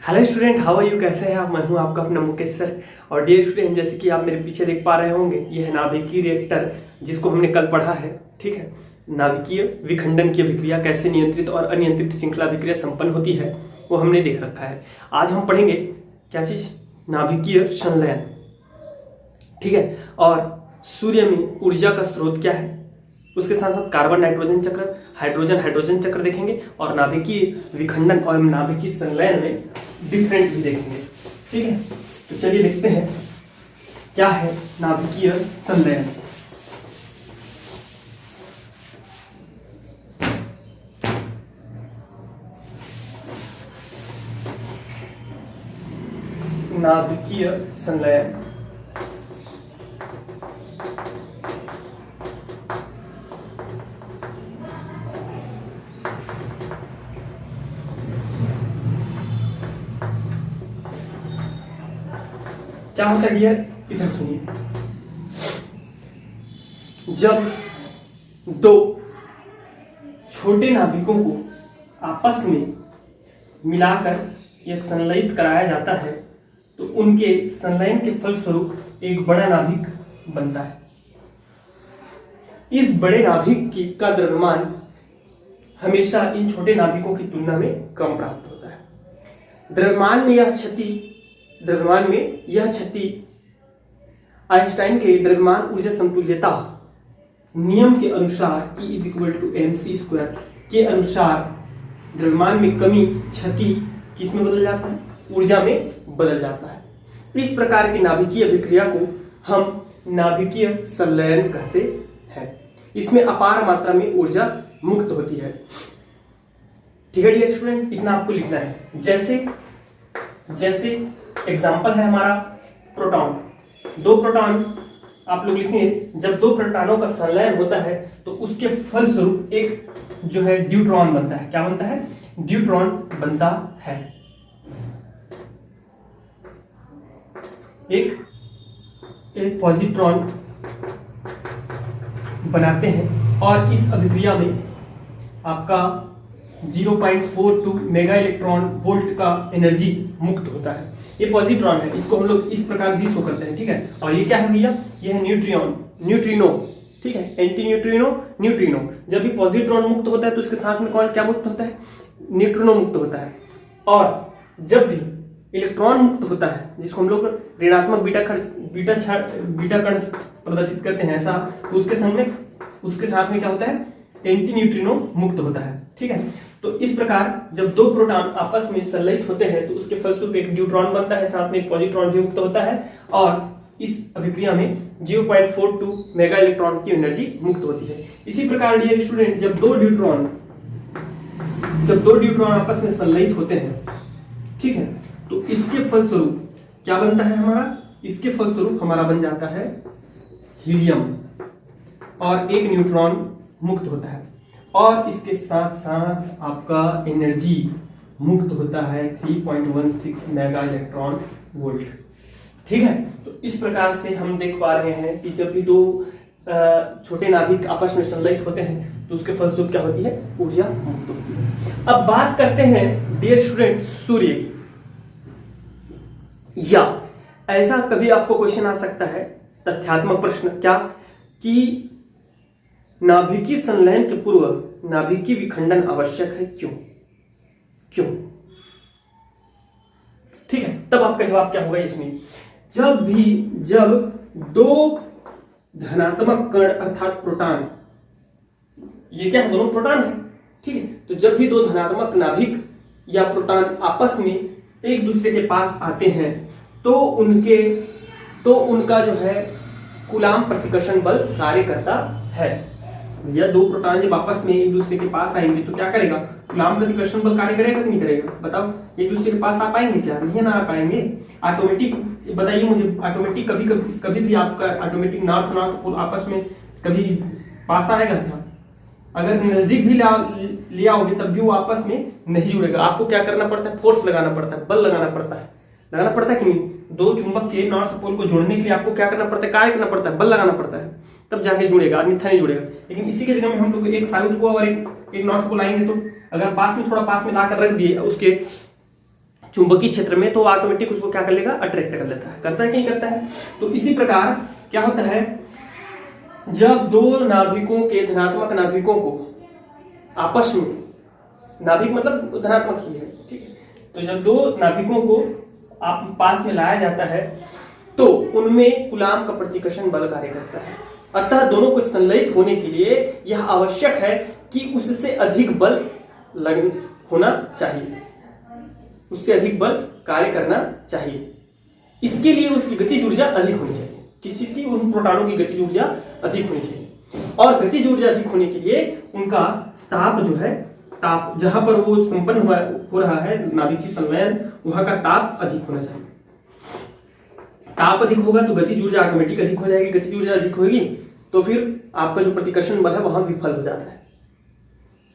Hello student, how are you? कैसे हैं आप? मैं हूं आपका अपना मुकेश सर। और डियर स्टूडेंट, जैसे कि आप मेरे पीछे देख पा रहे होंगे, यह है नाभिकीय रिएक्टर, जिसको हमने कल पढ़ा है। ठीक है, नाभिकीय विखंडन की अभिक्रिया कैसे नियंत्रित और अनियंत्रित श्रृंखला अभिक्रिया संपन्न होती है, वो हमने देख रखा है। आज हम पढ़ेंगे क्या चीज? नाभिकीय संलयन। ठीक है, और सूर्य में ऊर्जा का स्रोत क्या है, उसके साथ साथ कार्बन नाइट्रोजन चक्र, हाइड्रोजन हाइड्रोजन चक्र देखेंगे, और नाभिकीय विखंडन और नाभिकीय संलयन में डिफरेंट भी देखेंगे। ठीक है, तो चलिए देखते हैं क्या है नाभिकीय संलयन। नाभिकीय संलयन क्या होता है डियर? इधर सुनिए। जब दो छोटे नाभिकों को आपस में मिलाकर यह संलयित कराया जाता है, तो उनके संलयन के फलस्वरूप एक बड़ा नाभिक बनता है। इस बड़े नाभिक का द्रव्यमान हमेशा इन छोटे नाभिकों की तुलना में कम प्राप्त होता है। द्रव्यमान में यह क्षति आइंस्टाइन के द्रव्यमान ऊर्जा समतुल्यता नियम के अनुसार E = mc² के अनुसार द्रव्यमान में कमी क्षति किसमें बदल जाता है? ऊर्जा में बदल जाता है। इस प्रकार की नाभिकीय अभिक्रिया को हम नाभिकीय संलयन कहते हैं। इसमें अपार मात्रा में ऊर्जा मुक्त होती है। ठीक है डियर स्टूडेंट, इतना आपको लिखना है। जैसे एग्जाम्पल है हमारा प्रोटॉन। दो प्रोटॉन आप लोग लिखेंगे। जब दो प्रोटॉनों का संलयन होता है तो उसके फलस्वरूप एक जो है ड्यूट्रॉन बनता है। क्या बनता है? ड्यूट्रॉन बनता है। एक पॉजिट्रॉन बनाते हैं, और इस अभिक्रिया में आपका 0.42 मेगा इलेक्ट्रॉन वोल्ट का एनर्जी मुक्त होता है। ये पॉजिट्रॉन है, इसको हम लोग इस प्रकार भी शो करते हैं। ठीक है, और ये क्या है भैया? ये है न्यूट्रिनो। ठीक है, एंटी न्यूट्रिनो। जब भी पॉजिट्रॉन मुक्त होता है तो उसके साथ में कौन क्या मुक्त होता है? न्यूट्रिनो मुक्त होता है। और जब भी इलेक्ट्रॉन मुक्त होता है, जिसको हम लोग ऋणात्मक बीटा कण प्रदर्शित करते हैं ऐसा, तो उसके साथ में क्या होता है? एंटी न्यूट्रिनो मुक्त होता है। ठीक है, तो इस प्रकार जब दो प्रोटॉन आपस में संलयित होते हैं तो उसके फलस्वरूप एक न्यूट्रॉन बनता है, साथ में एक पॉजिट्रॉन भी मुक्त होता है, और इस अभिक्रिया में 0.42 मेगा इलेक्ट्रॉन की एनर्जी मुक्त होती है। इसी प्रकार डियर स्टूडेंट, जब दो न्यूट्रॉन आपस में संलयित होते हैं, ठीक है, तो इसके फलस्वरूप क्या बनता है हमारा? इसके फलस्वरूप हमारा बन जाता है हीलियम, और एक न्यूट्रॉन मुक्त होता है, और इसके साथ साथ आपका एनर्जी मुक्त होता है 3.16 मेगा इलेक्ट्रॉन वोल्ट। ठीक है, तो इस प्रकार से हम देख पा रहे हैं कि जब भी दो छोटे नाभिक आपस में संलयित होते हैं तो उसके फलस्वरूप क्या होती है? ऊर्जा मुक्त होती है। अब बात करते हैं डियर स्टूडेंट सूर्य की। या ऐसा कभी आपको क्वेश्चन आ सकता है, तथ्यात्मक प्रश्न, क्या कि नाभिकीय संलयन के पूर्व नाभिकीय विखंडन आवश्यक है? क्यों? ठीक है, तब आपका जवाब क्या होगा इसमें? जब दो धनात्मक कण अर्थात प्रोटॉन, ये क्या है? दोनों प्रोटॉन है। ठीक है, तो जब भी दो धनात्मक नाभिक या प्रोटॉन आपस में एक दूसरे के पास आते हैं तो उनका जो है कूलाम प्रतिकर्षण बल कार्य करता है। या दो प्रोटॉन जब आपस में एक दूसरे के पास आएंगे तो क्या करेगा? कूलाम प्रतिकर्षण बल कार्य करेगा कि नहीं करेगा? बताओ, एक दूसरे के पास आ पाएंगे क्या? नहीं ना आ पाएंगे। ऑटोमेटिक बताइए मुझे, ऑटोमेटिक कभी भी आपका ऑटोमेटिक नॉर्थ पोल आपस में कभी पास आएगा क्या? अगर नजदीक भी ले आओगे तब भी वो आपस में नहीं जुड़ेगा। आपको क्या करना पड़ता है? फोर्स लगाना पड़ता है, बल लगाना पड़ता है कि नहीं? दो चुंबक के नॉर्थ पोल को जोड़ने के लिए आपको क्या करना पड़ता है? कार्य करना पड़ता है, बल लगाना पड़ता है, तब जाके जुड़ेगा, अन्यथा नहीं जुड़ेगा। लेकिन इसी के जगह में हम लोग एक साउथ को और एक नॉर्थ को लाएंगे तो अगर पास में थोड़ा पास में लाकर रख दिए उसके चुंबकीय क्षेत्र में, तो ऑटोमेटिक उसको क्या कर लेगा, अट्रैक्ट कर लेता है। करता है कि नहीं करता है? तो इसी प्रकार क्या होता है, जब दो नाभिकों के धनात्मक नाभिकों को आपस में, नाभिक मतलब धनात्मक ही है, ठीक है, तो जब दो नाभिकों को आप पास में लाया जाता है तो उनमें कूलाम का प्रतिकर्षण बल कार्य करता है। अतः दोनों को संलयित होने के लिए यह आवश्यक है कि उससे अधिक बल होना चाहिए, उससे अधिक बल कार्य करना चाहिए। इसके लिए उसकी गतिज ऊर्जा अधिक होनी चाहिए। किस चीज की? उन प्रोटॉनों की गतिज ऊर्जा अधिक होनी चाहिए। और गतिज ऊर्जा अधिक होने के लिए उनका ताप जो है, ताप जहां पर वो संपन्न हो रहा है नाभिकीय संलयन, वहां का ताप अधिक होना चाहिए। ताप अधिक होगा तो गतिज ऊर्जा ऑटोमेटिक अधिक हो जाएगी। गतिज ऊर्जा अधिक होगी तो फिर आपका जो प्रतिकर्षण बल है वहां विफल हो जाता है।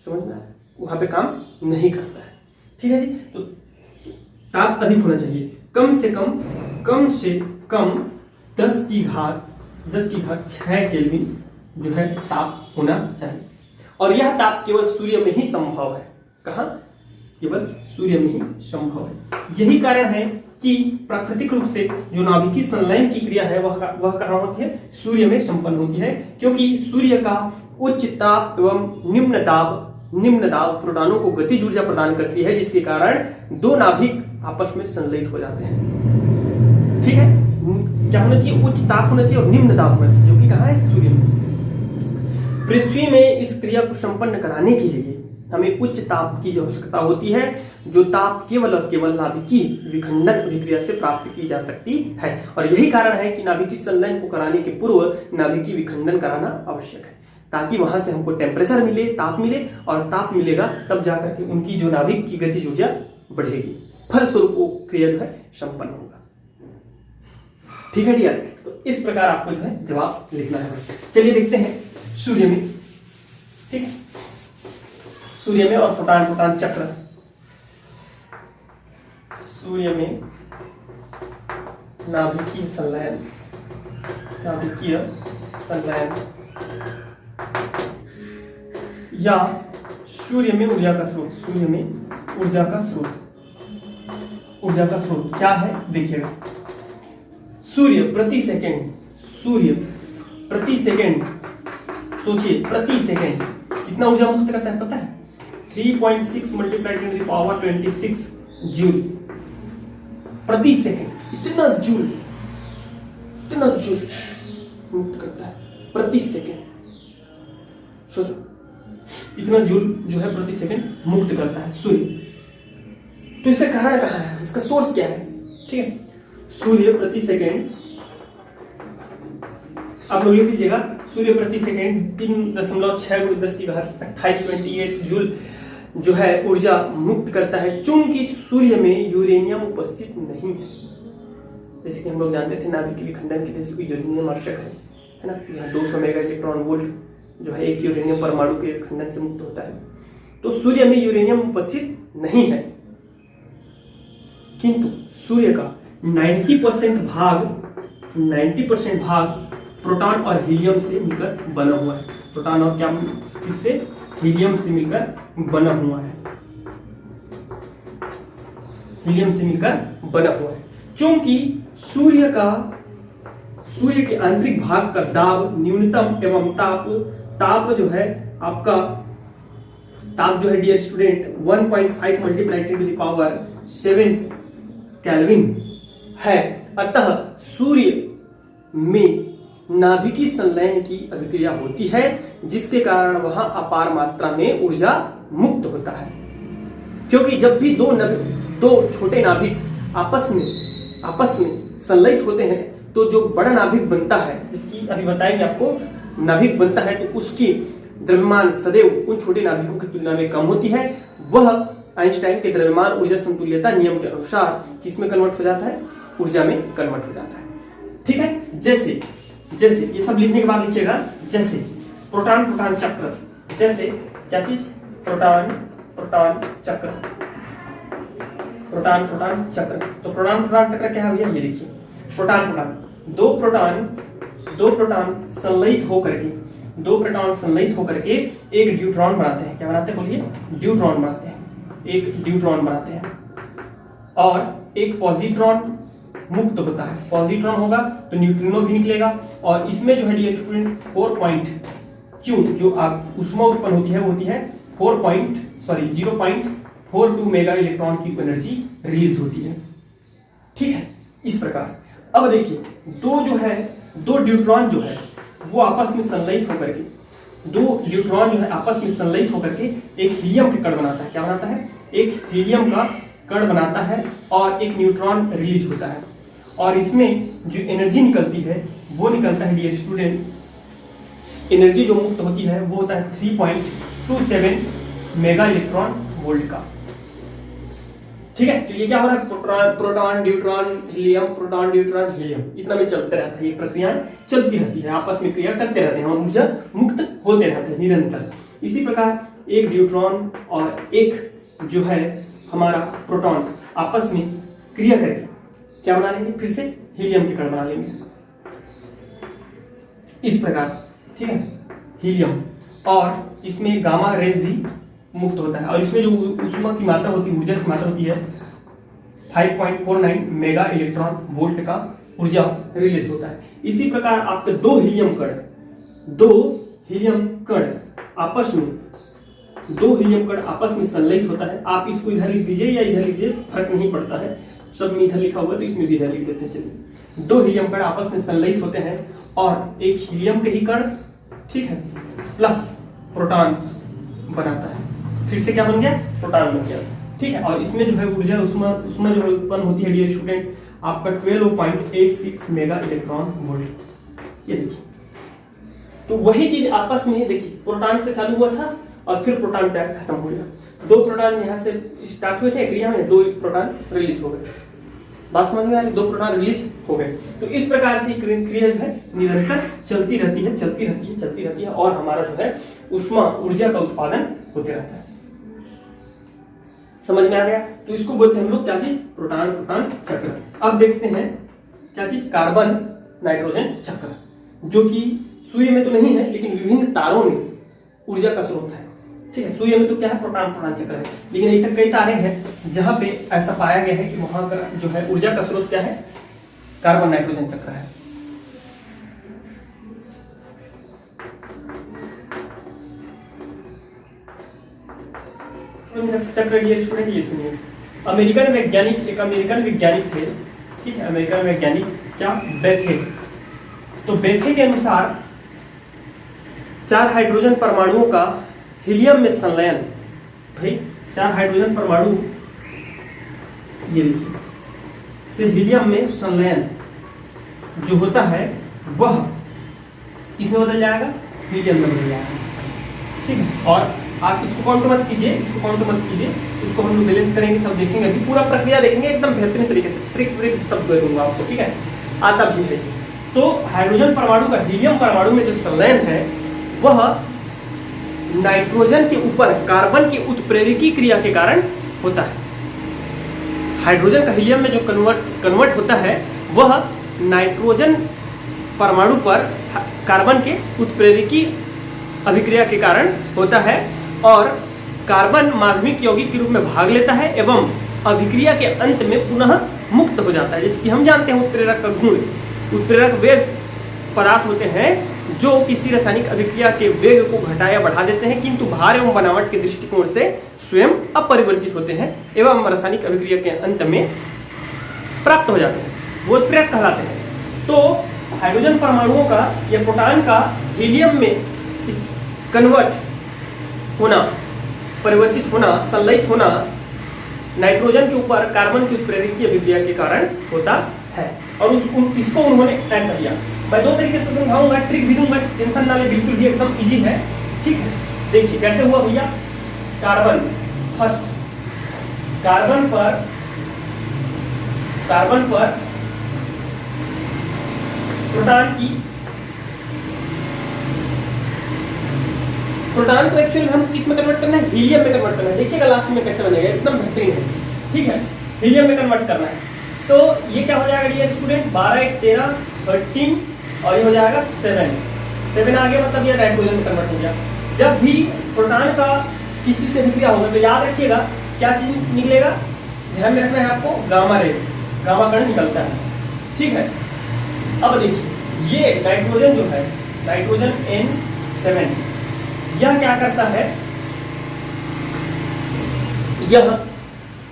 समझ में आया? वहां पे काम नहीं करता है। ठीक है जी। तो ताप अधिक होना चाहिए, कम से कम 10 की घात 6 केल्विन जो है ताप होना चाहिए। और यह ताप केवल सूर्य में ही संभव है। कहां? केवल सूर्य में ही संभव है। यही कारण है कि प्राकृतिक रूप से जो नाभिकीय संलयन की क्रिया है वह कहां होती है? सूर्य में संपन्न होती है, क्योंकि सूर्य का उच्च ताप एवं निम्न दाब प्रोटॉनों को गतिज ऊर्जा प्रदान करती है, जिसके कारण दो नाभिक आपस में संलयित हो जाते हैं। ठीक है, क्या होना चाहिए? उच्च ताप होना चाहिए और निम्न दाब होना चाहिए, जो कि कहां है? सूर्य में। पृथ्वी में इस क्रिया को संपन्न कराने के लिए हमें उच्च ताप की आवश्यकता होती है, जो ताप केवल और केवल नाभिकीय विखंडन अभिक्रिया से प्राप्त की जा सकती है। और यही कारण है कि नाभिकीय संलयन को कराने के पूर्व नाभिकीय विखंडन कराना आवश्यक है, ताकि वहां से हमको टेम्परेचर मिले, ताप मिले, और ताप मिलेगा तब जाकर के उनकी जो नाभिक की गतिज ऊर्जा बढ़ेगी, फलस्वरूप वो क्रिया जो है संपन्न होगा। ठीक है डियर, तो इस प्रकार आपको जो है जवाब लिखना है। चलिए देखते हैं सूर्य में। ठीक है, सूर्य में और प्रोटॉन चक्र। सूर्य में नाभिकीय संलयन या सूर्य में ऊर्जा का स्रोत। सूर्य में ऊर्जा का स्रोत क्या है? देखिएगा, सूर्य प्रति सेकंड सोचिए, प्रति सेकंड कितना ऊर्जा मुक्त करता है पता है? 3.6 multiplied to the power 26 joule प्रति सेकंड। इतना जूल मुक्त करता है प्रति सेकंड। सोचो, इतना जूल जो है प्रति सेकंड मुक्त करता है सूर्य। तो इसका कारण कहाँ है? इसका सोर्स क्या है? ठीक है, सूर्य प्रति सेकंड, आप लोग लिख लीजिएगा, सूर्य प्रति सेकंड 3.6 × 10 की घात 28 जूल जो है ऊर्जा मुक्त करता है, चूंकि सूर्य में यूरेनियम उपस्थित नहीं है। जैसे कि हम लोग जानते थे नाभिकीय विखंडन के लिए यूरेनियम आवश्यक है ना, जहाँ 200 मेगा इलेक्ट्रॉन वोल्ट जो है एक यूरेनियम परमाणु के विखंडन से मुक्त होता है। तो सूर्य में यूरेनियम उपस्थित नहीं है, किंतु सूर्य का 90% भाग प्रोटॉन और हीलियम से मिलकर बना हुआ है। प्रोटॉन और क्या किससे? हीलियम से मिलकर बना हुआ है। चूंकि सूर्य के आंतरिक भाग का दाब न्यूनतम एवं ताप जो है आपका, ताप जो है dear student 1.5 multiplied to the power 7 kelvin है, अतः सूर्य में नाभिकीय संलयन की अभिक्रिया होती है, जिसके कारण वहां अपार मात्रा में ऊर्जा मुक्त होता है। क्योंकि जब भी दो छोटे नाभिक आपस में संलयित होते हैं तो जो बड़ा नाभिक बनता है, जिसकी अभी बताएंगे आपको, नाभिक बनता है तो उसकी द्रव्यमान सदैव उन छोटे नाभिकों की तुलना में कम होती है। वह आइंस्टाइन के द्रव्यमान ऊर्जा संतुल्यता नियम के अनुसार किसमें कन्वर्ट हो जाता है? ऊर्जा में कन्वर्ट हो जाता है। ठीक है, जैसे ये सब लिखने के बाद लिखिएगा, जैसे प्रोटॉन चक्र, जैसे क्या चीज? प्रोटॉन चक्र। तो प्रोटॉन चक्र क्या है भैया? ये देखिए, प्रोटॉन दो प्रोटॉन संलयित होकर के एक ड्यूट्रॉन बनाते हैं। क्या बनाते हैं बोलिए? ड्यूट्रॉन बनाते हैं। एक ड्यूट्रॉन बनाते हैं। और एक पॉजिट्रॉन मुक्त होता है। पॉजिट्रॉन होगा तो न्यूट्रिनो भी निकलेगा, और इसमें जो है डियर स्टूडेंट 4 पॉइंट क्यू जो आप ऊष्मा उत्पन्न होती है वो होती है 0.42 मेगा इलेक्ट्रॉन की एनर्जी रिलीज होती है। ठीक है, इस प्रकार। अब देखिए दो ड्यूट्रॉन जो है वो आपस में संलयित होकर के एक हीलियम के कण बनाता है। क्या बनाता है? एक हीलियम का कण बनाता है और एक न्यूट्रॉन रिलीज होता है, और इसमें जो एनर्जी निकलती है वो निकलता है डियर स्टूडेंट, एनर्जी जो मुक्त होती है वो होता है 3.27 मेगा इलेक्ट्रॉन वोल्ट का। ठीक है, तो ये क्या हो रहा है? Proton neutron helium, proton neutron helium, इतना में चलते रहता है। ये प्रक्रियाएं चलती रहती है, आपस में क्रिया करते रहते हैं और ऊर्जा मुक्त होते रहते हैं निरंतर। इसी प्रकार एक न्यूट्रॉन और एक जो है हमारा प्रोटॉन आपस में क्रिया करके क्या बना लेंगे? फिर से हीलियम के कण बना लेंगे, इस प्रकार। ठीक है, हीलियम, और इसमें गामा रेज भी मुक्त होता है, और इसमें जो ऊष्मा की मात्रा होती है, ऊर्जा की मात्रा होती है 5.49 मेगा इलेक्ट्रॉन वोल्ट का ऊर्जा रिलीज होता है। इसी प्रकार आपके दो हीलियम कण आपस में संलयित होता है। आप इसको इधर लिख दीजिए या इधर लिख दीजिए, फर्क नहीं पड़ता है, सब में इधर लिखा हुआ तो इसमें भी इधर लिख देते हैं। चलिए, दो हीलियम कण आपस में संलयित होते हैं और एक हीलियम के ही कण, ठीक है, प्लस प्रोटॉन बनाता है। फिर से क्या बन गया? प्रोटॉन बन गया। ठीक है, और इसमें जो है ऊर्जा ऊष्मा जो उत्पन्न होती है डियर स्टूडेंट आपका 12.86 मेगा इलेक्ट्रॉन वोल्ट। ये देखिए, तो वही चीज आपस में देखिए, प्रोटॉन से चालू हुआ था और फिर प्रोटॉन टैग खत्म हो गया। दो प्रोटॉन यहाँ से स्टार्ट हुए थे क्रिया में, दो प्रोटॉन रिलीज हो गए। बात समझ में आ रही? दो प्रोटॉन रिलीज हो गए। तो इस प्रकार से क्रिया जो है निरंतर चलती रहती है और हमारा जो है ऊर्जा का उत्पादन होते रहता है। समझ में आ गया? तो इसको बोलते हैं हम लोग क्या चीज? प्रोटॉन चक्र। अब देखते हैं क्या चीज? कार्बन नाइट्रोजन चक्र, जो कि सूर्य में तो नहीं है लेकिन विभिन्न तारों में ऊर्जा का स्रोत है। ठीक है, सूर्य में तो क्या है? प्रोटॉन चक्र है, लेकिन ऐसे कई तारे हैं जहां पे ऐसा पाया गया है कि वहां का जो है ऊर्जा का स्रोत क्या है? कार्बन नाइट्रोजन चक्र है। चक्र डियर स्टूडेंट ये सुनिए, एक अमेरिकन वैज्ञानिक थे। ठीक है, अमेरिकन वैज्ञानिक क्या? बेथे। तो बेथे के अनुसार 4 हाइड्रोजन परमाणुओं का हीलियम में संलयन, भाई 4 हाइड्रोजन परमाणु ये देखिए से हीलियम में संलयन जो होता है वह इसमें बदल जाएगा, हीलियम में बदल जाएगा। ठीक है, और आप इसको काउंट मत कीजिए, इसको हम लोग बैलेंस करेंगे, सब देखेंगे, अभी पूरा प्रक्रिया देखेंगे एकदम बेहतरीन तरीके से, ट्रिक सब दूंगा आपको। ठीक है, आता भी है। तो हाइड्रोजन परमाणु का हीलियम परमाणु में जो संलयन है वह नाइट्रोजन के ऊपर कार्बन की उत्प्रेरकी क्रिया के कारण होता है। हाइड्रोजन का हीलियम में जो कन्वर्ट होता है वह नाइट्रोजन परमाणु पर कार्बन के उत्प्रेरकी अभिक्रिया के कारण होता है, और कार्बन माध्यमिक यौगिक के रूप में भाग लेता है एवं अभिक्रिया के अंत में पुनः मुक्त हो जाता है। जैसे कि हम जानते हैं उत्प्रेरक का गुण, उत्प्रेरक वे पदार्थ होते हैं जो किसी रासायनिक अभिक्रिया के वेग को घटा या बढ़ा देते हैं, किंतु भार एवं बनावट के दृष्टिकोण से स्वयं अपरिवर्तित होते हैं एवं रासायनिक अभिक्रिया के अंत में प्राप्त हो जाते हैं, वो उत्प्रेरक कहलाते हैं। तो हाइड्रोजन परमाणुओं का या प्रोटॉन का हीलियम में कन्वर्ट होना, परिवर्तित होना, संलयित होना नाइट्रोजन के ऊपर कार्बन की उत्प्रेरकीय अभिक्रिया के कारण होता है, और इसको उन्होंने ऐसा किया। मैं 2 तरीके से समझाऊंगा, ट्रिक भी दूंगा, टेंशन ना ले, बिल्कुल भी एकदम इजी है। ठीक है, देखिए कैसे हुआ भैया। कार्बन फर्स्ट, कार्बन पर प्रोटॉन को एक्चुअली हम किस में कन्वर्ट करना है? हीलियम में कन्वर्ट करना है। देखिएगा लास्ट में कैसे बनेगा, एकदम बेहतरीन है। ठीक है, हीलियम में कन्वर्ट करना है। तो ये क्या हो जाएगा डियर स्टूडेंट? 12 1 13 13 और ये हो जाएगा 7 आ गया, मतलब ये नाइट्रोजन में कन्वर्ट हो गया। जब भी प्रोटॉन का किसी से विक्रिया होगा तो याद रखिएगा क्या चीज निकलेगा? ध्यान में रखना है आपको, गामा रेज, गामा कण निकलता है, ठीक है। अब देखिए ये नाइट्रोजन जो है, नाइट्रोजन N7, यह क्या करता है, यह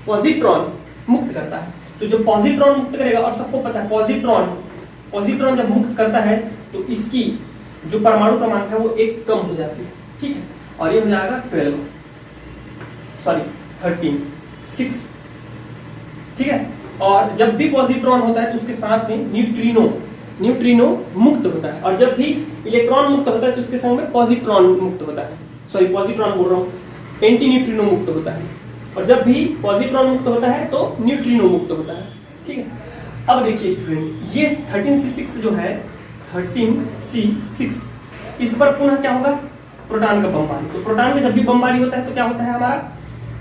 पॉजिट्रॉन मुक्त करता है। तो जो पॉजिट्रॉन मुक्त करेगा, और सबको पता है पॉजिट्रॉन जब मुक्त करता है तो इसकी जो परमाणु क्रमांक है वो 1 कम हो जाती है, ठीक है, और ये हो जाएगा 13, 6, ठीक है। और जब भी पॉजिट्रॉन होता है तो उसके साथ में न्यूट्रिनो मुक्त होता है, और जब भी इलेक्ट्रॉन मुक्त होता है तो उसके संग में पॉजिट्रॉन मुक्त होता है, पॉजिट्रॉन बोल रहा हूँ, एंटी न्यूट्रिनो मुक्त होता है, और जब भी पॉजिट्रॉन मुक्त होता है तो न्यूट्रिनो मुक्त होता है, ठीक है। अब देखिए स्टूडेंट, ये 13C6 जो है, 13C6, इस पर पुनः क्या होगा, प्रोटॉन का बमबारी। तो प्रोटॉन का जब भी बमबारी होता है तो क्या होता है, हमारा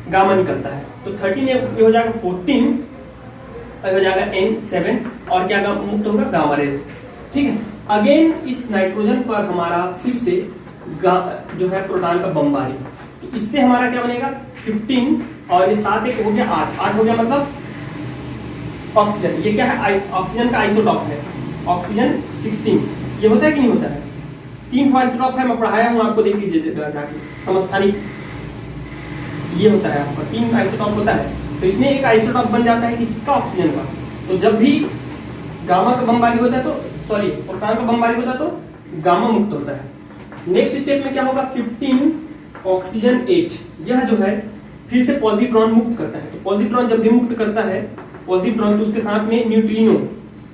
गामा निकलता है। तो 13 ये हो जाएगा 14, हो जाएगा N7, और क्या मुक्त होगा, गामा रेज, ठीक है। अगेन इस नाइट्रोजन पर हमारा फिर से जो है प्रोटॉन का बमबारी, तो इससे हमारा क्या बनेगा, 15, और ये 7 एक हो गया 8 हो गया, मतलब ऑक्सीजन, ये क्या है, ऑक्सीजन का आइसोटॉप है, ऑक्सीजन 16, ये होता है कि नहीं होता है, 3 आइसोटॉप है, मैं पढ़ाया हूँ आपको, देख लीजिए जाके समस्थानिक, ये होता है आपका 3 आइसोटॉप होता है। तो इसमें एक आइसोटॉप बन जाता है किसका, ऑक्सीजन का। तो जब भी गामा का बमबारी होता है तो प्रोटॉन का बमबारी होता है तो गामा मुक्त होता है। नेक्स्ट स्टेप में क्या होगा, 15 ऑक्सीजन 8, यह जो है फिर से पॉजिट्रॉन मुक्त करता है। तो पॉजिट्रॉन जब भी मुक्त करता है पॉजिट्रॉन, तो उसके साथ में न्यूट्रिनो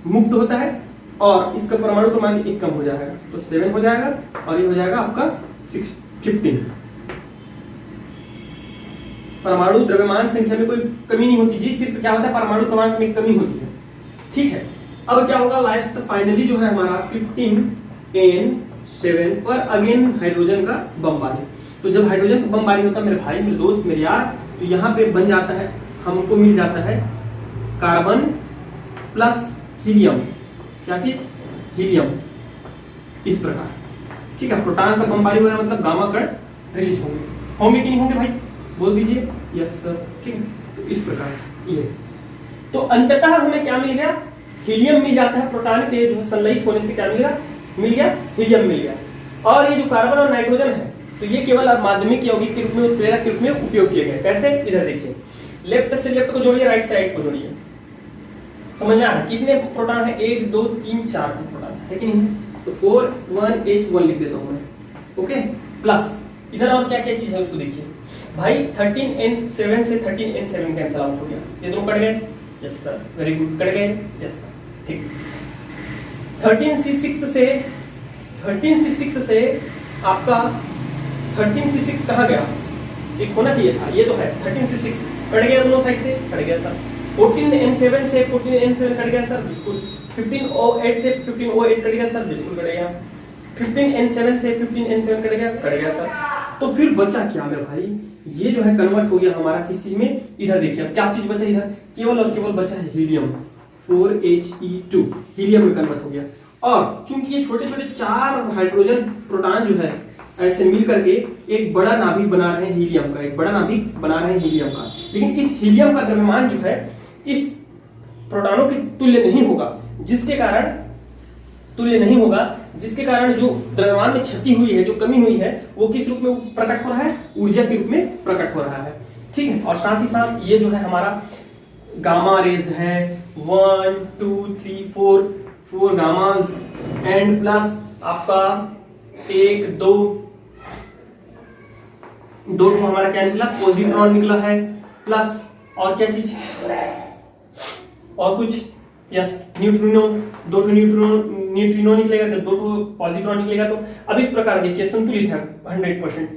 मुक्त होता है, और इसका परमाणु क्रमांक 1 कम हो जाएगा, तो 7 हो जाएगा, और ये हो जाएगा आपका 15। परमाणु द्रव्यमान संख्या में कोई कमी नहीं होती जी, सिर्फ क्या होता है, परमाणु क्रमांक में कमी होती है, ठीक है। अब क्या होगा, लास्ट फाइनली जो है हमारा 15N7 पर अगेन हाइड्रोजन का बमबारी। तो जब हाइड्रोजन का बमबारी होता है मेरे भाई, मेरे दोस्त, मेरे यार, तो यहाँ पे बन जाता है, हमको मिल जाता है कार्बन प्लस हीलियम, क्या चीज, हीलियम, इस प्रकार, ठीक है। प्रोटॉन का बमबारी हो रहा है, मतलब गामा कण रिलीज होंगे कि नहीं होंगे भाई, बोल दीजिए, यस सर, ठीक है। तो इस प्रकार ये, तो अंततः हमें क्या मिल गया, हीलियम मिल जाता है, प्रोटॉन के जो संलयित होने से क्या मिल गया, हीलियम मिल गया। और ये जो कार्बन और नाइट्रोजन है, तो ये केवल माध्यमिक यौगिक के रूप में, उत्प्रेरक के रूप में उपयोग किए गए। कैसे, इधर देखिए, लेफ्ट से लेफ्ट को जोड़िए, राइट साइड को जोड़िए, समझ में आ रहा है, कितने प्रोटॉन है, 1 2 3 4 प्रोटॉन है कि नहीं, तो 4 1 H1 लिख देता हूं मैं, ओके, प्लस इधर और क्या क्या चीज है उसको देखिए भाई, 13N7 से 13N7 कैंसिल आउट हो गया, ये दोनों कट गए, yes sir, very good, cut गए, यस सर, ठीक। 13C6 से आपका 13C6 कहाँ गया, एक होना चाहिए था, ये तो है 13C6, कट गया दोनों साइड से, कट गया सर। 14N7 से 14N7 कट गया सर, बिल्कुल। 15O8 से 15O8 कट गया सर, बिल्कुल कट गया। 15N7 से 15N7 कट गया सर। तो फिर बचा क्या मेरे भाई, ये जो है कन्वर्ट हो गया हमारा किस चीज में, इधर देखिए अब क्या चीज बचा, इधर केवल और केवल बचा है हीलियम, 4He2, हीलियम में कन्वर्ट हो गया। और चूंकि ये छोटे छोटे 4 हाइड्रोजन प्रोटॉन जो है ऐसे मिल करके एक बड़ा नाभिक बना रहे हैं हीलियम का, एक बड़ा नाभिक बना रहे हैं हीलियम का, लेकिन इस हीलियम का द्रव्यमान जो है इस प्रोटॉनों के तुल्य नहीं होगा, जिसके कारण जो द्रव्यमान में क्षति हुई है, जो कमी हुई है, वो किस रूप में प्रकट हो रहा है, ऊर्जा के रूप में प्रकट हो रहा है, ठीक है। और साथ ही साथ ये जो है हमारा गामा रेज है, 1 2 3 4 गामास एंड प्लस आपका 1 2 तो हमारा क्या निकला, पॉजिट्रॉन निकला है, प्लस और क्या चीज, और कुछ, यस, न्यूट्रिनो, 2 न्यूट्रिनो निकलेगा, जब 2 पॉजिट्रॉन निकलेगा। तो अब इस प्रकार देखिए संतुलित है 100%।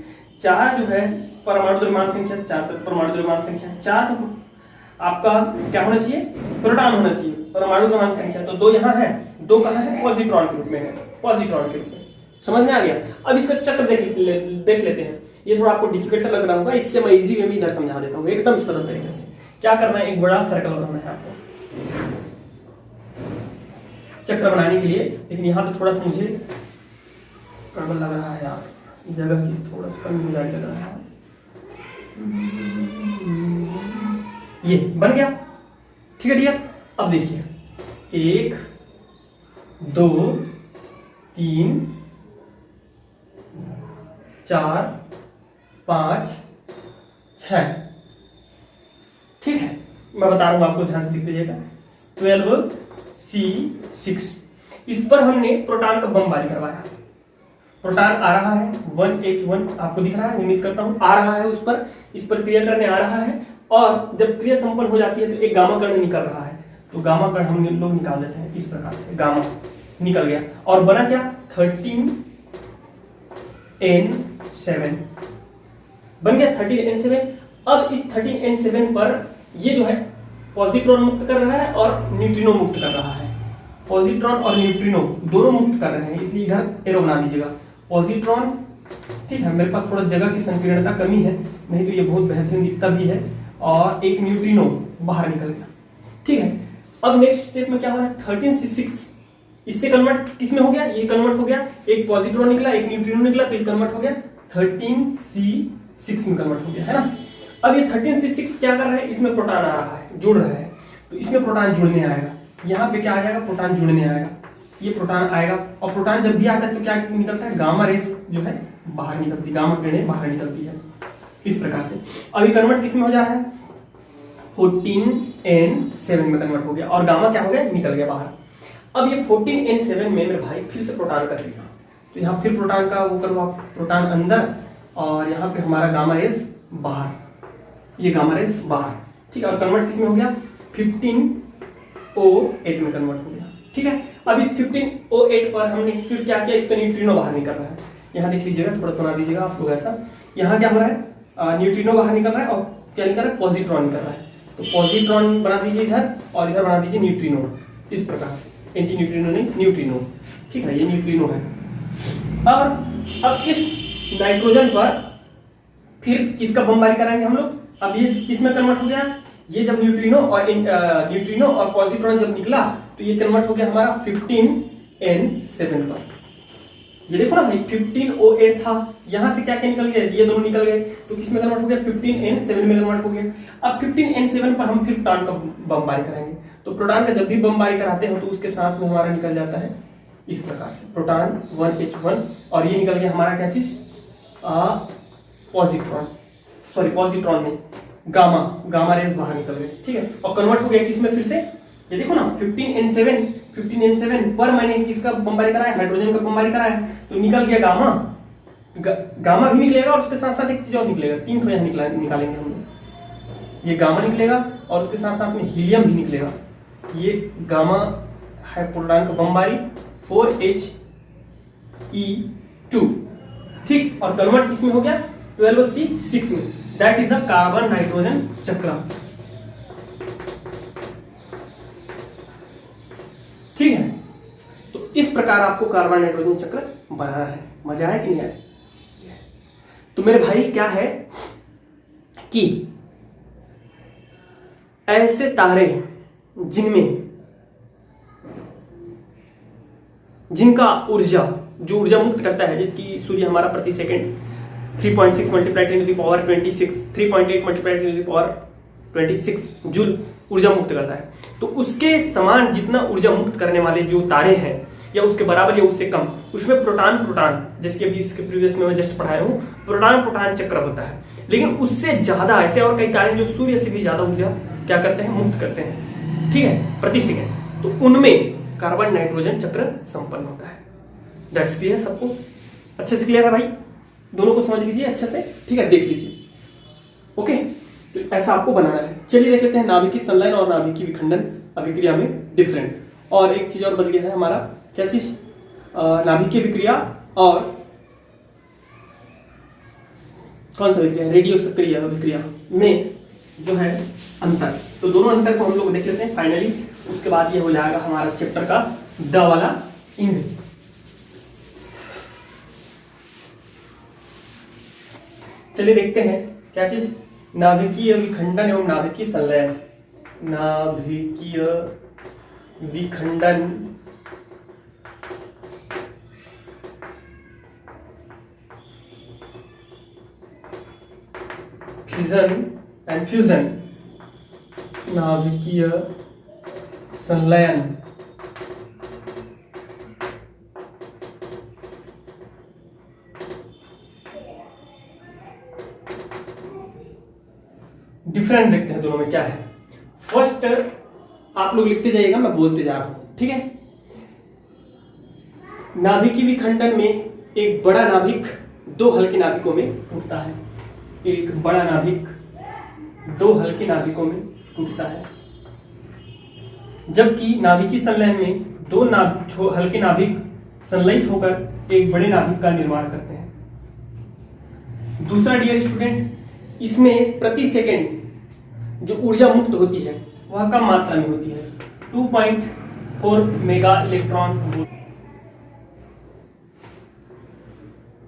4 जो है परमाणु द्रव्यमान संख्या, 4 तक परमाणु द्रव्यमान संख्या, 4 तक आपका क्या होना चाहिए, प्रोटॉन होना चाहिए, परमाणु द्रव्यमान संख्या। तो 2 यहाँ है, 2 कहाँ है, पॉजिट्रॉन के रूप में है, पॉजिट्रॉन के रूप में, समझ में आ गया। अब इसका चक्र देख लेते हैं, ये थोड़ा आपको डिफिकल्ट लग रहा होगा, इससे मैं इजी वे में इधर समझा देता हूँ एकदम सरल तरीके से। क्या करना है, एक बड़ा सर्कल बनाना है आपको चक्र बनाने के लिए, लेकिन यहाँ पे थोड़ा सा मुझे गड़बड़ लग रहा है यार, जगह की थोड़ा सा कमी हो जाए लग रहा है। ये बन गया। ठीक है डियर, अब देखिए 1 2 3 4 5 6। ठीक है, मैं बता रहा हूं आपको, ध्यान से लिख लीजिएगा। 12C6, इस पर हमने प्रोटॉन का बमबारी करवाया। प्रोटॉन आ रहा है 1H1, आपको दिख रहा है, उम्मीद करता हूं आ रहा है, इस पर क्रिया करने आ रहा है। और जब क्रिया संपन्न हो जाती है तो एक गामा कण निकल रहा है, तो गामा कण हम लोग निकाल देते हैं इस प्रकार से। गामा निकल गया और बना क्या, 13N7 बन गया। 13N7। अब इस 13N7 पर ये जो है पॉजिट्रॉन मुक्त कर रहा है और न्यूट्रिनो मुक्त कर रहा है। पॉजिट्रॉन और न्यूट्रिनो दोनों मुक्त कर रहे हैं, इसलिए इधर एरो बना दीजिएगा। पॉजिट्रॉन, ठीक है, मेरे पास थोड़ा जगह की संकीर्णता कमी है, नहीं तो ये बहुत बेहतरीन दिखता भी है। और एक न्यूट्रिनो बाहर निकल गया। ठीक है, अब नेक्स्ट स्टेप में क्या हो रहा है, 13C6, इससे कन्वर्ट किस में हो गया, ये कन्वर्ट हो गया। एक पॉजिट्रॉन निकला, एक न्यूट्रिनो निकला, तो ये कन्वर्ट हो गया 13C6 में कन्वर्ट हो गया, है ना। अब ये 13C6 क्या कर रहा है, इसमें प्रोटॉन आ रहा है, जुड़ रहा है, तो इसमें प्रोटॉन जुड़ने आएगा। यहाँ पे क्या आ जाएगा, प्रोटॉन जुड़ने आएगा, ये प्रोटॉन आएगा। और प्रोटॉन जब भी आता है तो क्या निकलता है, गामा रेस जो है बाहर निकलती है, गामा किरणें बाहर निकलती है इस प्रकार से। अभी कन्वर्ट किस में हो जा रहा है, 14N7 में कन्वर्ट हो गया और गामा क्या हो गया, निकल गया बाहर। अब ये 14N7 में मेरे भाई फिर से प्रोटॉन कर दिया, तो यहाँ फिर प्रोटॉन का वो करो आप, प्रोटॉन अंदर और यहाँ पे हमारा गामा रेस बाहर, ये गामा रेस बाहर। ठीक है, और कन्वर्ट किस में हो गया, 15O8 में कन्वर्ट हो गया। ठीक है, अब इस 15O8 पर हमने फिर क्या किया, इसका न्यूट्रिनो बाहर निकल रहा है। यहाँ देख लीजिएगा, थोड़ा सुना दीजिएगा आप लोग ऐसा। यहाँ क्या हो रहा है, न्यूट्रिनो बाहर निकल रहा है और क्या निकल रहा है, पॉजिट्रॉन निकल रहा है। तो पॉजिट्रॉन बना दीजिए इधर और इधर बना दीजिए न्यूट्रिनो, इस प्रकार से। एंटी न्यूट्रिनो नहीं, न्यूट्रिनो। ठीक है, ये न्यूट्रिनो है। और अब इस नाइट्रोजन पर फिर किसका बमबारी कराएंगे हम लोग, अब ये किस में कन्वर्ट हो गया, ये जब न्यूट्रिनो और पॉजिट्रॉन जब निकला तो ये कन्वर्ट हो गया हमारा 15N7 पर। ये देखो ना भाई, 15O8 था, यहां से क्या क्या निकल गया, ये दोनों निकल गए, तो किस में कन्वर्ट हो गया, 15N7 में कन्वर्ट हो गया। अब 15N7 पर हम फिर प्रोटॉन का बमबारी कराएंगे। तो प्रोटॉन का जब भी बमबारी कराते हो तो उसके साथ में हमारा निकल जाता है इस प्रकार से, प्रोटॉन 1H1, और ये निकल गया हमारा क्या चीज, पॉजिट्रॉन, सॉरी पॉजिट्रॉन नहीं, गामा रेस बाहर निकल गए। ठीक है, और कन्वर्ट हो गया किसमें, फिर से ये देखो ना 15N7 पर मैंने किसका बमबारी कराया, हाइड्रोजन का बमबारी कराया, तो निकल गया गामा, गामा भी निकलेगा और उसके साथ साथ एक चीज और निकलेगा, 3 ठो यहाँ निकालेंगे हम लोग। ये गामा निकलेगा और उसके साथ साथ में हीलियम भी निकलेगा। ये गामा है प्रोटॉन का बमबारी 4He2। ठीक, और कन्वर्ट किसमें हो गया, 12C6 में, that is a carbon nitrogen चक्र। ठीक है, तो इस प्रकार आपको कार्बन नाइट्रोजन चक्र बनाना है। मजा आया कि नहीं आया। तो मेरे भाई क्या है कि ऐसे तारे जिनका ऊर्जा जो ऊर्जा मुक्त करता है, जिसकी सूर्य हमारा प्रति second 3.6 multiplied 10 to the power 26, 3.8 multiplied 10 to the power 26 joule ऊर्जा मुक्त करता है, तो उसके समान जितना ऊर्जा मुक्त करने वाले जो तारे हैं या उसके बराबर या उससे कम, उसमें प्रोटॉन जैसे कि अभी इसके प्रीवियस में मैं जस्ट पढ़ाया हूं, प्रोटॉन चक्र होता है। लेकिन उससे ज्यादा ऐसे और कई तारे जो सूर्य से भी ज्यादा ऊर्जा क्या करते हैं, मुक्त करते हैं। ठीक है, प्रति सेकंड, तो उनमें कार्बन नाइट्रोजन चक्र संपन्न होता है। दैट्स क्लियर, सबको अच्छे से क्लियर है भाई, दोनों को समझ लीजिए अच्छे से। ठीक है, देख लीजिए। ओके, तो ऐसा आपको बनाना है। चलिए देख लेते हैं नाभिकीय संलयन और नाभिकीय विखंडन अभिक्रिया में डिफरेंट। और एक चीज और बच गया है हमारा, क्या चीज, नाभिकीय विक्रिया और कौन सा विक्रिया, रेडियो सक्रिय अभिक्रिया में जो है अंतर। तो दोनों अंतर को हम लोग देख लेते हैं फाइनली, उसके बाद ये हो जाएगा हमारा चैप्टर का द वाला इंग। चलिए देखते हैं क्या चीज, नाभिकीय विखंडन एवं नाभिकीय संलयन। नाभिकीय विखंडन फिजन एंड फ्यूजन नाभिकीय संलयन डिफरेंट देखते हैं दोनों में क्या है। फर्स्ट आप लोग लिखते जाइएगा, मैं बोलते जा रहा हूं, ठीक है। नाभिकीय विखंडन में एक बड़ा नाभिक दो हल्के नाभिकों में टूटता है। एक बड़ा नाभिक दो हल्के नाभिकों में टूटता है, जबकि नाभिकीय संलयन में दो हल्के नाभिक संलयित होकर एक बड़े नाभिक का निर्माण करते हैं। दूसरा डियर स्टूडेंट, इसमें प्रति सेकंड जो ऊर्जा मुक्त होती है वह कम मात्रा में होती है, 2.4 मेगा इलेक्ट्रॉन वोल्ट।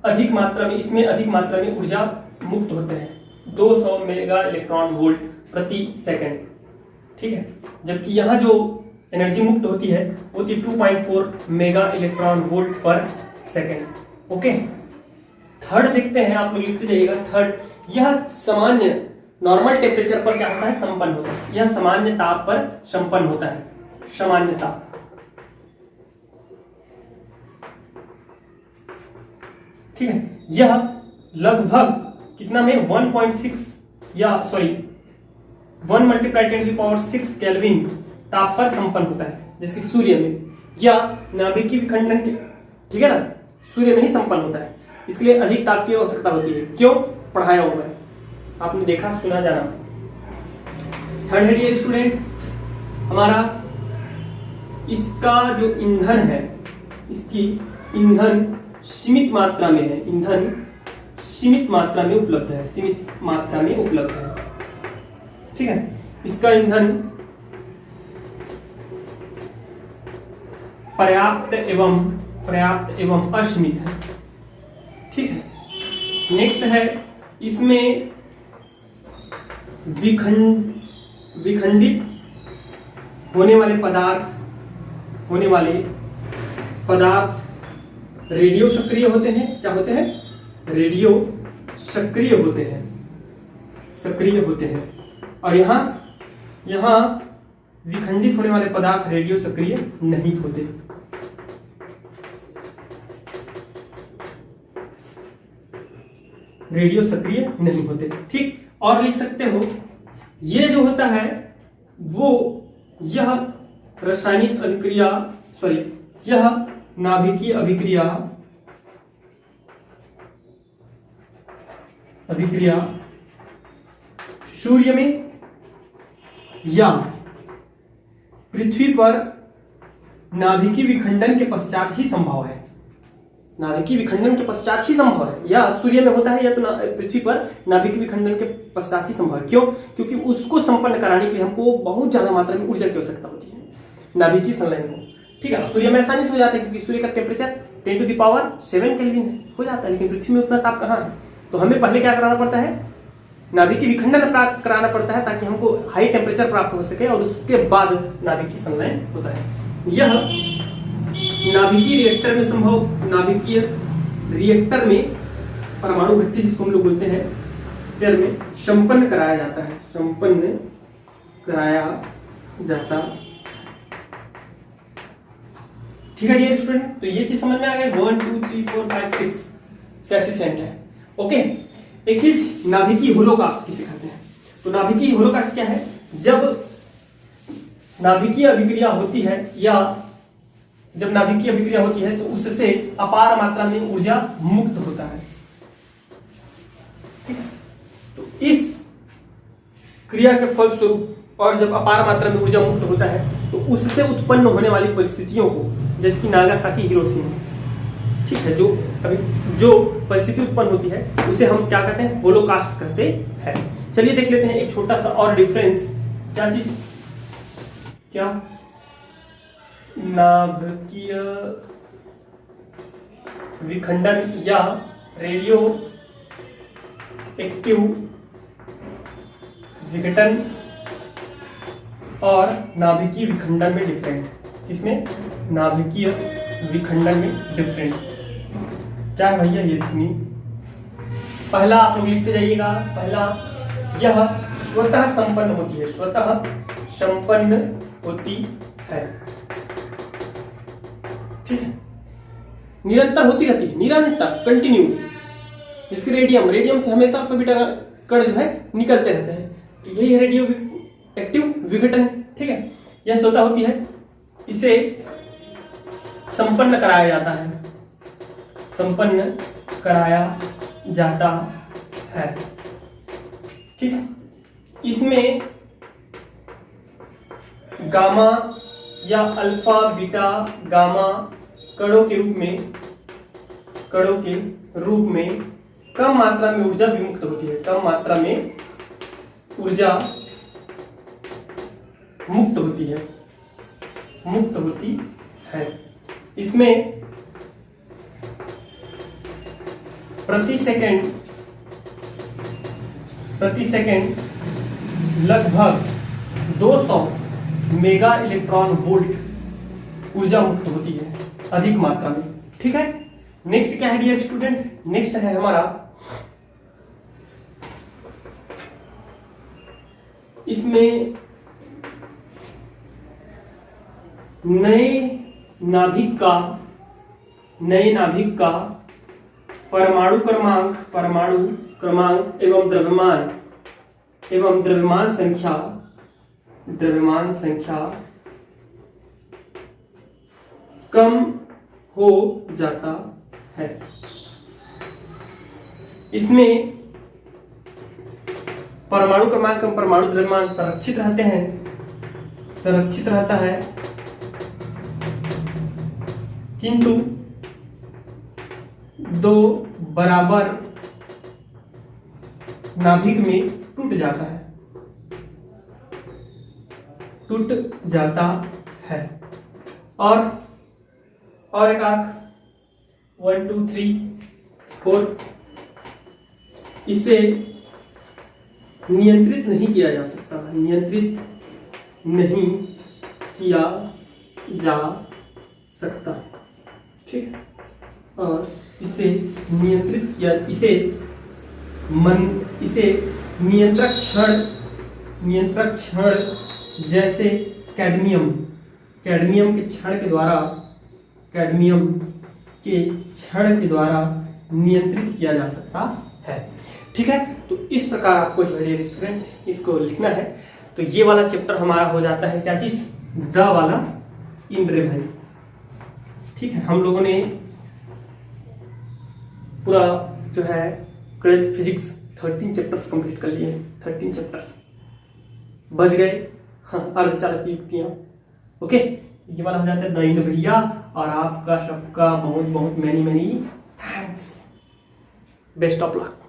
अधिक मात्रा में इसमें अधिक मात्रा में ऊर्जा मुक्त होते हैं, 200 मेगा इलेक्ट्रॉन वोल्ट प्रति सेकंड, ठीक है। जबकि यहाँ जो एनर्जी मुक्त होती है वो थी 2.4 मेगा इलेक्ट्रॉन वोल्ट पर सेकंड। ओके, थर्ड देखते हैं, आप लोग लिखते जाइएगा। थर्ड, यह सामान्य नॉर्मल टेम्परेचर पर क्या होता है, संपन्न होता है। यह सामान्य ताप पर संपन्न होता है, सामान्य ताप। ठीक है, यह लगभग कितना में 1.6 या 1 मल्टीप्लाई 10⁶ केल्विन ताप पर संपन्न होता है, जिसकी सूर्य में या नाभिकीय विखंडन के, ठीक है ना, सूर्य में ही संपन्न होता है। इसके लिए अधिक ताप की आवश्यकता होती है। क्यों? पढ़ाया हुआ है, आपने देखा सुना जाना। थर्ड है डियर स्टूडेंट, हमारा इसका जो ईंधन है, इसकी ईंधन सीमित मात्रा में है, ईंधन सीमित मात्रा में उपलब्ध है, सीमित मात्रा में उपलब्ध है, ठीक है। इसका ईंधन पर्याप्त एवं असीमित है, ठीक है। नेक्स्ट है, इसमें विखंडित होने वाले पदार्थ रेडियो सक्रिय होते हैं। क्या होते हैं? रेडियो सक्रिय होते हैं, सक्रिय होते हैं। और यहाँ विखंडित होने वाले पदार्थ रेडियो सक्रिय नहीं होते। रेडियो सक्रिय नहीं होते, ठीक। और लिख सकते हो, ये जो होता है वो यह रासायनिक यह नाभिकीय अभिक्रिया सूर्य में या पृथ्वी पर नाभिकीय विखंडन के पश्चात ही संभव है। नाभिकीय विखंडन के पश्चात ही संभव है, या सूर्य में होता है या तो पृथ्वी पर नाभिकीय विखंडन के पश्चात ही संभव है। क्यों? क्योंकि उसको संपन्न कराने के लिए हमको बहुत ज्यादा मात्रा में ऊर्जा की आवश्यकता होती है, नाभिकीय संलयन को, ठीक है। सूर्य में आसानी से हो जाता है, क्योंकि सूर्य का टेम्परेचर 10⁻⁷ केल्विन हो जाता है, लेकिन पृथ्वी में उतना ताप कहाँ है। तो हमें पहले क्या कराना पड़ता है? नाभिकीय विखंडन प्राप्त कराना पड़ता है, ताकि हमको हाई टेम्परेचर प्राप्त हो सके, और उसके बाद नाभिकीय संलयन होता है। यह नाभिकीय रिएक्टर में संभव, नाभिकीय रिएक्टर में परमाणु भट्टी जिसको हम लोग बोलते हैं, रिएक्टर में संपन्न कराया जाता है, संपन्न कराया जाता, ठीक है डियर स्टूडेंट। तो ये चीज समझ में आ गई, 1 2 3 4 5 6 सफिशिएंट है। ओके, एक चीज नाभिकीय होलोकास्ट किसे कहते हैं? तो नाभिकीय होलोकास्ट क्या है? जब नाभिकीय अभिक्रिया होती है, या जब नाभिकीय अभिक्रिया होती है तो उससे अपार मात्रा में ऊर्जा मुक्त होता है, ठीक है। तो इस क्रिया के फलस्वरूप, और जब अपार मात्रा में ऊर्जा मुक्त होता है तो उससे उत्पन्न होने वाली परिस्थितियों को, जैसे कि नागासाकी हिरोशिमा, ठीक है, जो परिस्थिति उत्पन्न होती है उसे हम क्या कहते हैं? होलोकास्ट कहते हैं। चलिए देख लेते हैं एक छोटा सा और डिफरेंस। क्या चीज? क्या? नाभिकीय विखंडन या रेडियो एक्टिव विघटन और नाभिकीय विखंडन में डिफरेंट। इसमें नाभिकीय विखंडन में डिफरेंट क्या है भैया? ये देखनी, पहला आप लोग लिखते जाइएगा। पहला, यह स्वतः संपन्न होती है, स्वतः संपन्न होती है। ठीक है, निरंतर होती रहती है, निरंतर कंटिन्यू। इसके रेडियम से हमेशा अल्फा बीटा कण जो है निकलते रहते हैं, तो यही है रेडियो एक्टिव विघटन। ठीक है, यह स्वतः होती है, इसे संपन्न कराया जाता है, संपन्न कराया जाता है। ठीक है, इसमें गामा या अल्फा बीटा गामा कणों के रूप में कम मात्रा में ऊर्जा विमुक्त होती है, कम मात्रा में ऊर्जा मुक्त होती है। इसमें प्रति सेकंड लगभग 200 मेगा इलेक्ट्रॉन वोल्ट ऊर्जा मुक्त होती है, अधिक मात्रा में। ठीक है, नेक्स्ट क्या है डियर स्टूडेंट? नेक्स्ट है हमारा, इसमें नए नाभिक का परमाणु क्रमांक एवं द्रव्यमान संख्या कम हो जाता है। इसमें परमाणु क्रमांक एवं परमाणु द्रव्यमान संरक्षित रहता है, किंतु दो बराबर नाभिक में टूट जाता है। और एक आंख 1 2 3 4, इसे नियंत्रित नहीं किया जा सकता। ठीक है, और इसे नियंत्रक क्षण जैसे कैडमियम के क्षण के द्वारा नियंत्रित किया जा सकता है। ठीक है, तो इस प्रकार आपको जो है स्टूडेंट इसको लिखना है। तो ये वाला चैप्टर हमारा हो जाता है क्या चीज? द वाला इंद्रभाई। ठीक है, हम लोगों ने पूरा जो है फिजिक्स 13 चैप्टर्स कंप्लीट कर लिए। 13 चैप्टर्स बच गए। हाँ, अर्धचालक युक्तियां। ओके, ये वाला हो जाता है द इंद्र भैया। और आपका सबका बहुत बहुत many thanks. Best of luck.